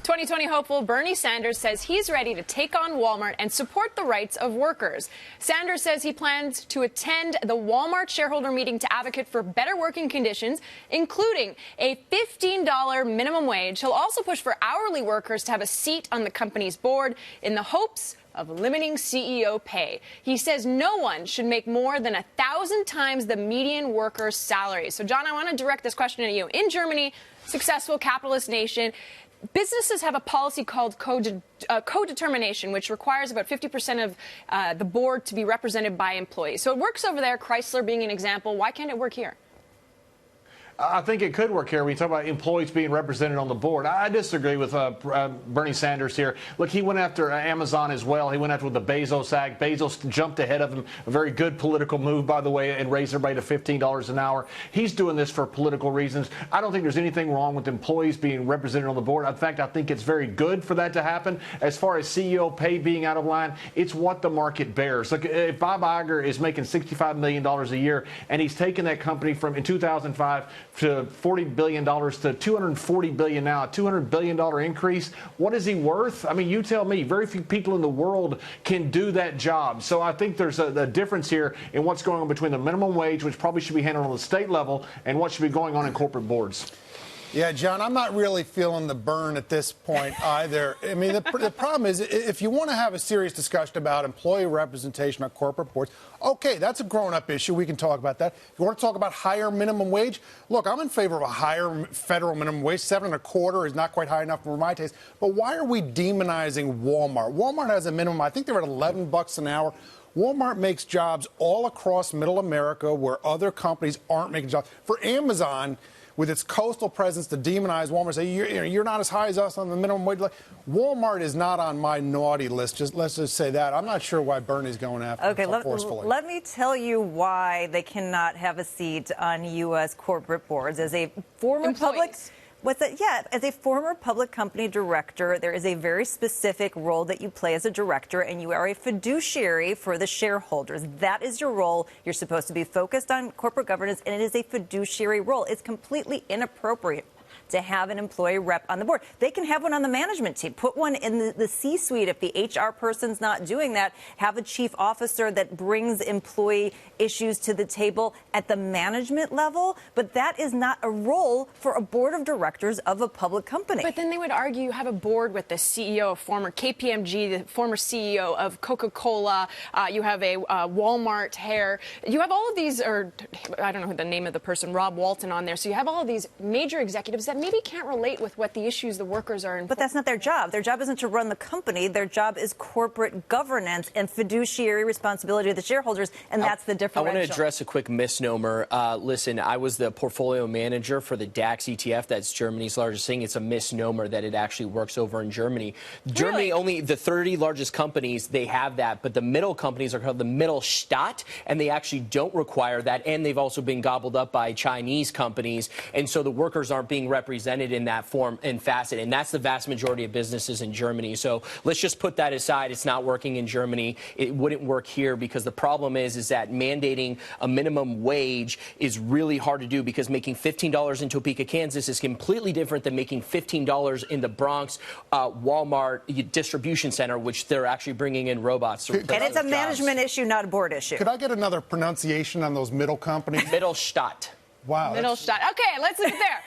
2020 hopeful Bernie Sanders says he's ready to take on Walmart and support the rights of workers. Sanders says he plans to attend the Walmart shareholder meeting to advocate for better working conditions, including a $15 minimum wage. He'll also push for hourly workers to have a seat on the company's board in the hopes of limiting CEO pay. He says no one should make more than 1,000 times the median worker's salary. So, John, I want to direct this question at you. In Germany, successful capitalist nation, businesses have a policy called co-determination, which requires about 50% of the board to be represented by employees. So it works over there, Chrysler being an example. Why can't it work here? I think it could work here when you talk about employees being represented on the board. I disagree with Bernie Sanders here. Look, he went after Amazon as well. He went after the Bezos Act. Bezos jumped ahead of him. A very good political move, by the way, and raised everybody to $15 an hour. He's doing this for political reasons. I don't think there's anything wrong with employees being represented on the board. In fact, I think it's very good for that to happen. As far as CEO pay being out of line, it's what the market bears. Look, if Bob Iger is making $65 million a year, and he's taken that company from, in 2005, to $40 billion to $240 billion now, a $200 billion increase. What is he worth? I mean, you tell me. Very few people in the world can do that job. So I think there's a difference here in what's going on between the minimum wage, which probably should be handled on the state level, and what should be going on in corporate boards. Yeah, John, I'm not really feeling the burn at this point either. I mean, the problem is, if you want to have a serious discussion about employee representation on corporate boards, okay, that's a grown-up issue. We can talk about that. If you want to talk about higher minimum wage, look, I'm in favor of a higher federal minimum wage. 7.25 is not quite high enough for my taste. But why are we demonizing Walmart? Walmart has a minimum. I think they're at $11 an hour. Walmart makes jobs all across middle America where other companies aren't making jobs. For Amazon, with its coastal presence, to demonize Walmart, say you're not as high as us on the minimum wage. Walmart is not on my naughty list. Let's just say that. I'm not sure why Bernie's going after it so forcefully. Let me tell you why they cannot have a seat on U.S. corporate boards. As a former as a former public company director, there is a very specific role that you play as a director, and you are a fiduciary for the shareholders. That is your role. You're supposed to be focused on corporate governance, and it is a fiduciary role. It's completely inappropriate to have an employee rep on the board. They can have one on the management team. Put one in the C-suite if the HR person's not doing that. Have a chief officer that brings employee issues to the table at the management level. But that is not a role for a board of directors of a public company. But then they would argue you have a board with the CEO of former KPMG, the former CEO of Coca-Cola. You have a Walmart hair. You have all of these, or I don't know the name of the person, Rob Walton on there. So you have all of these major executives that maybe can't relate with what the issues the workers are in. But that's not their job. Their job isn't to run the company. Their job is corporate governance and fiduciary responsibility to the shareholders, and that's the differential. I want to address a quick misnomer. Listen, I was the portfolio manager for the DAX ETF. That's Germany's largest thing. It's a misnomer that it actually works over in Germany. Germany, only the 30 largest companies, they have that, but the middle companies are called the Mittelstadt, and they actually don't require that, and they've also been gobbled up by Chinese companies, and so the workers aren't being represented in that form and facet, and that's the vast majority of businesses in Germany. So let's just put that aside. It's not working in Germany. It wouldn't work here because the problem is that mandating a minimum wage is really hard to do, because making $15 in Topeka, Kansas is completely different than making $15 in the Bronx Walmart distribution center, which they're actually bringing in robots to replace. And it's a management issue, not a board issue. Could I get another pronunciation on those middle companies? Mittelstadt. Wow. Mittelstadt. Okay, let's leave it there.